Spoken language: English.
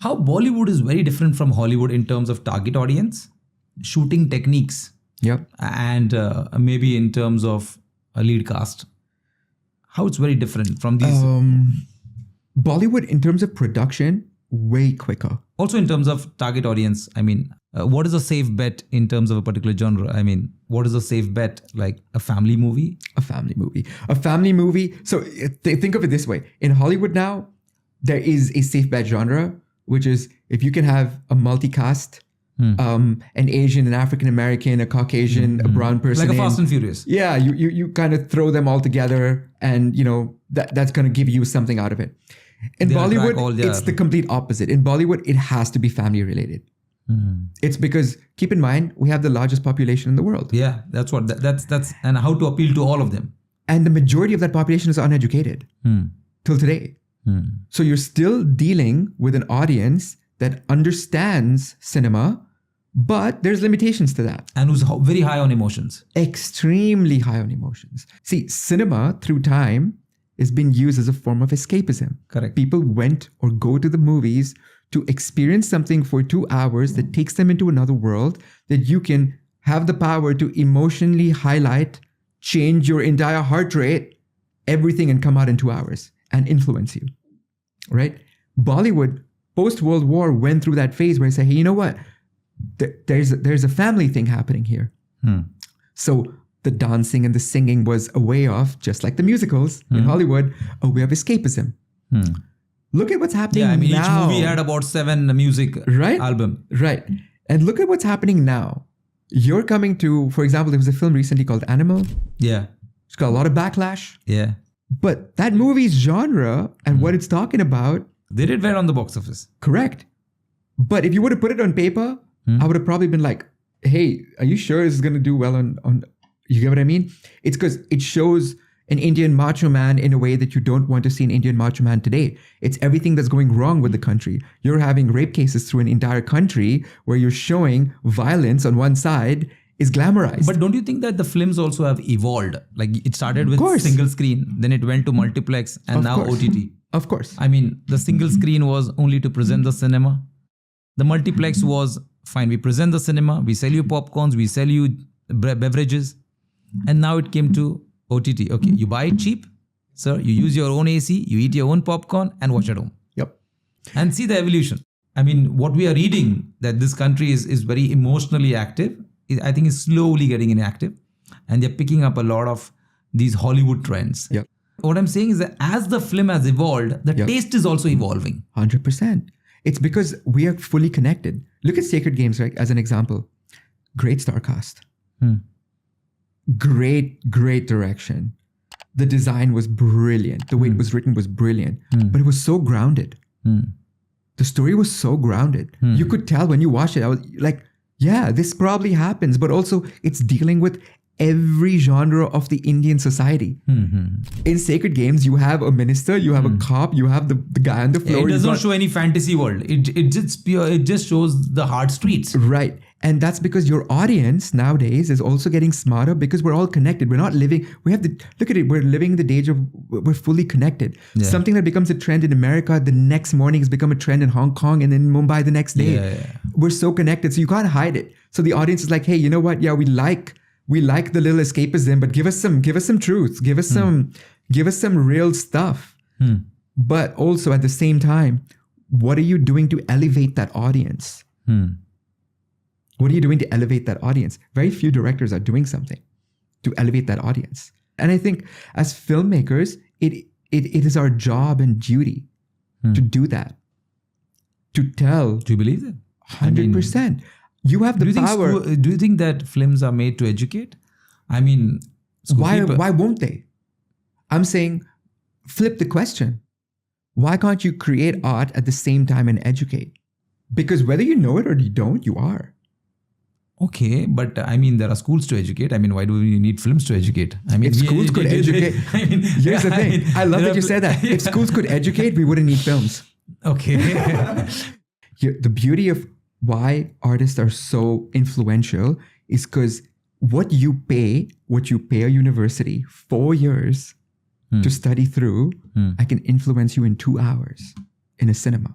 how Bollywood is very different from Hollywood in terms of target audience, shooting techniques, and maybe in terms of a lead cast. How it's very different from these. Bollywood, in terms of production, way quicker. Also in terms of target audience, I mean, what is a safe bet in terms of a particular genre? I mean, what is a safe bet? Like a family movie? A family movie. So think of it this way. In Hollywood now, there is a safe bet genre, which is if you can have a multicast, an Asian, an African American, a Caucasian, a brown person, like a Fast and Furious. Yeah, you kind of throw them all together, and that's going to give you something out of it. In Bollywood, it's the complete opposite. In Bollywood, it has to be family related. It's because, keep in mind, we have the largest population in the world. Yeah, that's and how to appeal to all of them. And the majority of that population is uneducated till today. So you're still dealing with an audience that understands cinema, but there's limitations to that. And who's very high on emotions. Extremely high on emotions. See, cinema through time is being used as a form of escapism. Correct. People went or go to the movies to experience something for 2 hours that takes them into another world that you can have the power to emotionally highlight, change your entire heart rate, everything, and come out in 2 hours and influence you, right? Bollywood, post-World War, went through that phase where they say, hey, you know what? There's a family thing happening here. So the dancing and the singing was a way of, just like the musicals in Hollywood, a way of escapism. Look at what's happening now. Yeah, I mean, each movie had about 7 music album. Right. And look at what's happening now. You're coming to, for example, there was a film recently called Animal. Yeah. It's got a lot of backlash. Yeah. But that movie's genre and what it's talking about. They did well on the box office. Correct. But if you would have put it on paper, I would have probably been like, hey, are you sure this is going to do well on you get what I mean? It's because it shows an Indian macho man in a way that you don't want to see an Indian macho man today. It's everything that's going wrong with the country. You're having rape cases through an entire country where you're showing violence on one side is glamorized. But don't you think that the films also have evolved? Like it started with single screen, then it went to multiplex, and now OTT. Of course. I mean, the single screen was only to present the cinema. The multiplex was, fine, we present the cinema, we sell you popcorns, we sell you beverages. And now it came to OTT. Okay, you buy it cheap, sir. You use your own AC, you eat your own popcorn and watch at home. Yep. And see the evolution. I mean, what we are reading, that this country is very emotionally active, I think is slowly getting inactive. And they're picking up a lot of these Hollywood trends. Yep. What I'm saying is that as the film has evolved, the taste is also evolving. 100%. It's because we are fully connected. Look at Sacred Games, right? As an example. Great star cast. Great direction. The design was brilliant. The way it was written was brilliant. But it was so grounded. The story was so grounded. You could tell when you watched it, I was like, yeah, this probably happens. But also it's dealing with every genre of the Indian society. In Sacred Games, you have a minister, you have a cop, you have the guy on the floor. It does not show any fantasy world. It just shows the hard streets. Right. And that's because your audience nowadays is also getting smarter because we're all connected. We're not living, look at it, we're living the age of, we're fully connected. Yeah. Something that becomes a trend in America, the next morning has become a trend in Hong Kong and then Mumbai the next day. Yeah. We're so connected, so you can't hide it. So the audience is like, hey, you know what? Yeah, we like the little escapism, but give us some truth. Give us some real stuff. But also at the same time, what are you doing to elevate that audience? What are you doing to elevate that audience? Very few directors are doing something to elevate that audience. And I think as filmmakers, it is our job and duty to do that. To tell. Do you believe that? 100%. You have the power. Do you think that films are made to educate? I mean, why won't they? I'm saying, flip the question. Why can't you create art at the same time and educate? Because whether you know it or you don't, you are. Okay, but I mean, there are schools to educate. I mean, why do we need films to educate? I mean, if schools could educate, here's the thing. I love that you said that. If schools could educate, we wouldn't need films. Okay. The beauty of why artists are so influential is because what you pay a university 4 years to study through, I can influence you in 2 hours in a cinema.